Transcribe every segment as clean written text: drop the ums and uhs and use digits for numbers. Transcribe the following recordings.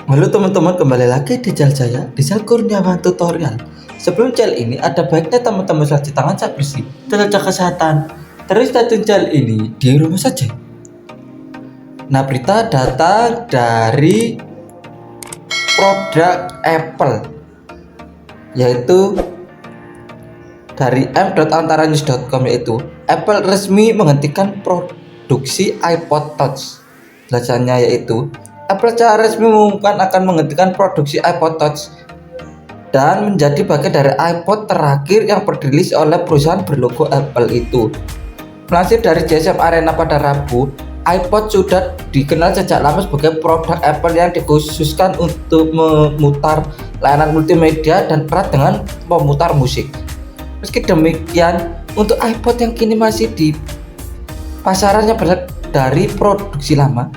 Halo teman-teman, kembali lagi di Jal Jaya, di Jal Kurniawan Tutorial. Sebelum Jal ini, ada baiknya teman-teman cuci tangan saat bersih dan jaga kesehatan. Terus tonton Jal ini di rumah saja. Nah, berita datang dari produk Apple, yaitu dari m.antaranews.com, yaitu Apple resmi menghentikan produksi iPod Touch. Jelasannya yaitu Apple secara resmi mengumumkan akan menghentikan produksi iPod Touch dan menjadi bagian dari iPod terakhir yang berilis oleh perusahaan berlogo Apple itu. Melansir dari GSM Arena pada Rabu, iPod sudah dikenal sejak lama sebagai produk Apple yang dikhususkan untuk memutar layanan multimedia dan erat dengan pemutar musik. Meski demikian, untuk iPod yang kini masih di pasarannya berasal dari produksi lama,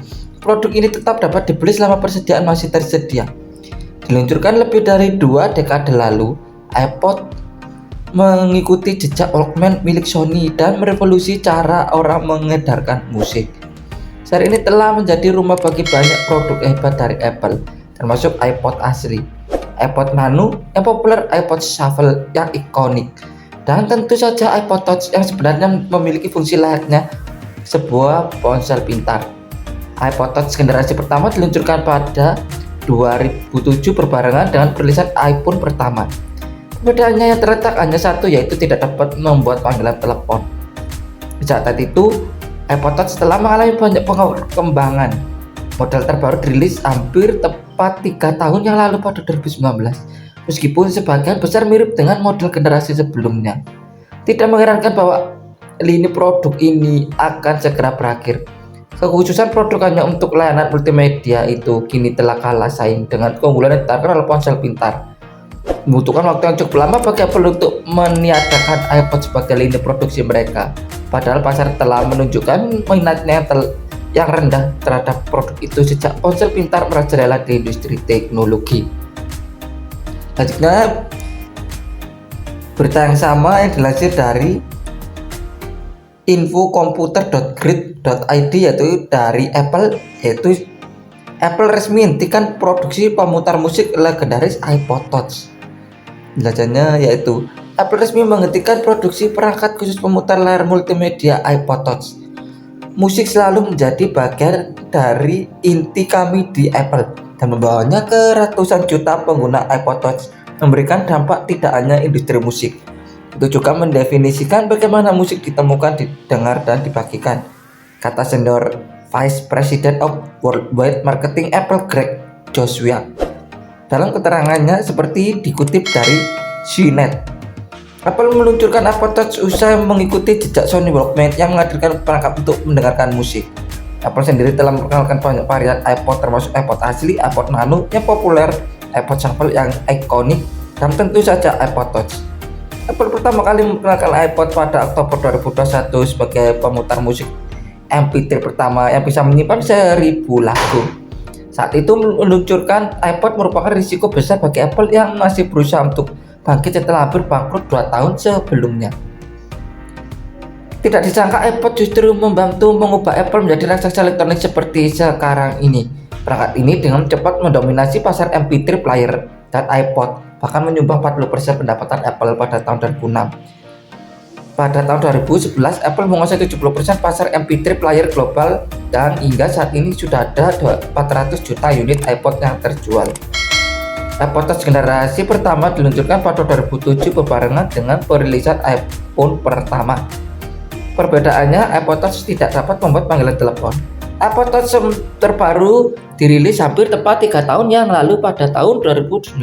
produk ini tetap dapat dibeli selama persediaan masih tersedia. Diluncurkan lebih dari 2 dekade lalu, iPod mengikuti jejak Walkman milik Sony dan merevolusi cara orang mengedarkan musik. Saat ini telah menjadi rumah bagi banyak produk hebat dari Apple, termasuk iPod asli, iPod Nano yang populer, iPod Shuffle yang ikonik, dan tentu saja iPod Touch yang sebenarnya memiliki fungsi layaknya sebuah ponsel pintar. iPod Touch generasi pertama diluncurkan pada 2007 berbarengan dengan perilisan iPhone pertama. Perbedaannya yang terletak hanya satu, yaitu tidak dapat membuat panggilan telepon. Sejak saat itu, iPod Touch telah mengalami banyak perkembangan. Model terbaru dirilis hampir tepat 3 tahun yang lalu pada 2019. Meskipun sebagian besar mirip dengan model generasi sebelumnya, tidak mengherankan bahwa lini produk ini akan segera berakhir. Kekhususan produk hanya untuk layanan multimedia itu kini telah kalah saing dengan keunggulan yang ditawarkan oleh ponsel pintar. Membutuhkan waktu yang cukup lama bagi Apple untuk meniadakan iPod sebagai lini produksi mereka. Padahal pasar telah menunjukkan minatnya yang rendah terhadap produk itu sejak ponsel pintar merajalela di industri teknologi. Selanjutnya, berita yang sama yang dilansir dari infocomputer.grid.id, yaitu dari Apple, yaitu Apple resmi hentikan produksi pemutar musik legendaris iPod Touch. Jelasannya yaitu Apple resmi menghentikan produksi perangkat khusus pemutar layar multimedia iPod Touch. Musik selalu menjadi bagian dari inti kami di Apple dan membawanya ke ratusan juta pengguna iPod Touch, memberikan dampak tidak hanya industri musik. Itu juga mendefinisikan bagaimana musik ditemukan, didengar, dan dibagikan, kata senior Vice President of Worldwide Marketing Apple, Greg Joshua, dalam keterangannya seperti dikutip dari CNET. Apple meluncurkan iPod Touch usai mengikuti jejak Sony Walkman yang menghadirkan perangkat untuk mendengarkan musik. Apple sendiri telah memperkenalkan banyak varian iPod, termasuk iPod asli, iPod Nano yang populer, iPod Shuffle yang ikonik, dan tentu saja iPod Touch. Apple pertama kali memperkenalkan iPod pada Oktober 2021 sebagai pemutar musik MP3 pertama yang bisa menyimpan 1000 lagu. Saat itu meluncurkan iPod merupakan risiko besar bagi Apple yang masih berusaha untuk bangkit setelah hampir bangkrut 2 tahun sebelumnya. Tidak disangka iPod justru membantu mengubah Apple menjadi raksasa elektronik seperti sekarang ini. Perangkat ini dengan cepat mendominasi pasar MP3 player dan iPod, bahkan menyumbang 40% pendapatan Apple pada tahun 2006. Pada tahun 2011, Apple menguasai 70% pasar MP3 player global dan hingga saat ini sudah ada 400 juta unit iPod yang terjual. iPod Touch generasi pertama diluncurkan pada 2007 berbarengan dengan perilisan iPhone pertama. Perbedaannya, iPod Touch tidak dapat membuat panggilan telepon. iPod Touch terbaru dirilis hampir tepat 3 tahun yang lalu pada tahun 2019.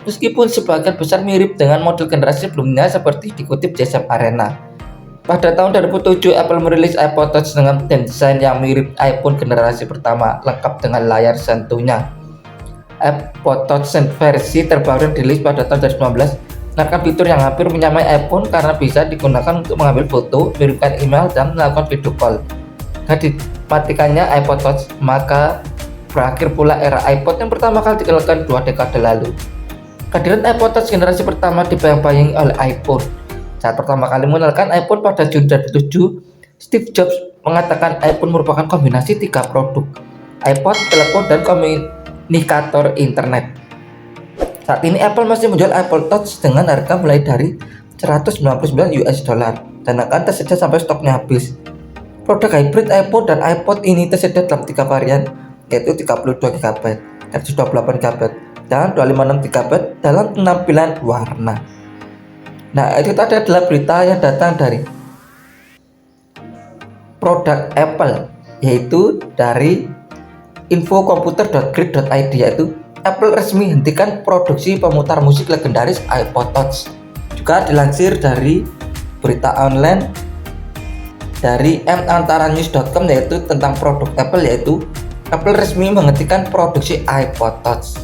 Meskipun sebagian besar mirip dengan model generasi sebelumnya seperti dikutip GSM Arena. Pada tahun 2007, Apple merilis iPod Touch dengan desain yang mirip iPhone generasi pertama, lengkap dengan layar sentuhnya. iPod Touch versi terbaru yang dirilis pada tahun 2019 menawarkan fitur yang hampir menyamai iPhone karena bisa digunakan untuk mengambil foto, mengirimkan email, dan melakukan video call. Dengan dimatikannya iPod Touch, maka berakhir pula era iPod yang pertama kali dikenalkan 2 dekade lalu. Kehadiran iPod Touch generasi pertama dibayang-bayangi oleh iPhone. Saat pertama kali mengenalkan iPhone pada Juni 2007, Steve Jobs mengatakan iPhone merupakan kombinasi 3 produk: iPod, telepon, dan komunikator internet. Saat ini Apple masih menjual Apple Touch dengan harga mulai dari 199 US dollar dan akan tersedia sampai stoknya habis. Produk hybrid iPhone dan iPod ini tersedia dalam 3 varian, yaitu 32 GB, 128 GB, dan 256 GB dalam penampilan warna. Nah, itu tadi adalah berita yang datang dari produk Apple, yaitu dari infocomputer.grid.id, yaitu Apple resmi hentikan produksi pemutar musik legendaris iPod Touch. Juga dilansir dari berita online dari mantaranyus.com, yaitu tentang produk Apple, yaitu Apple resmi menghentikan produksi iPod Touch.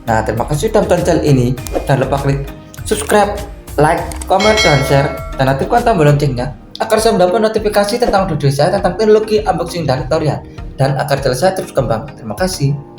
Nah, terima kasih sudah menonton channel ini. Jangan lupa klik subscribe, like, comment, dan share, dan aktifkan tombol loncengnya agar saya mendapat notifikasi tentang video saya tentang teknologi, unboxing, dan tutorial, dan agar channel saya terus berkembang. Terima kasih.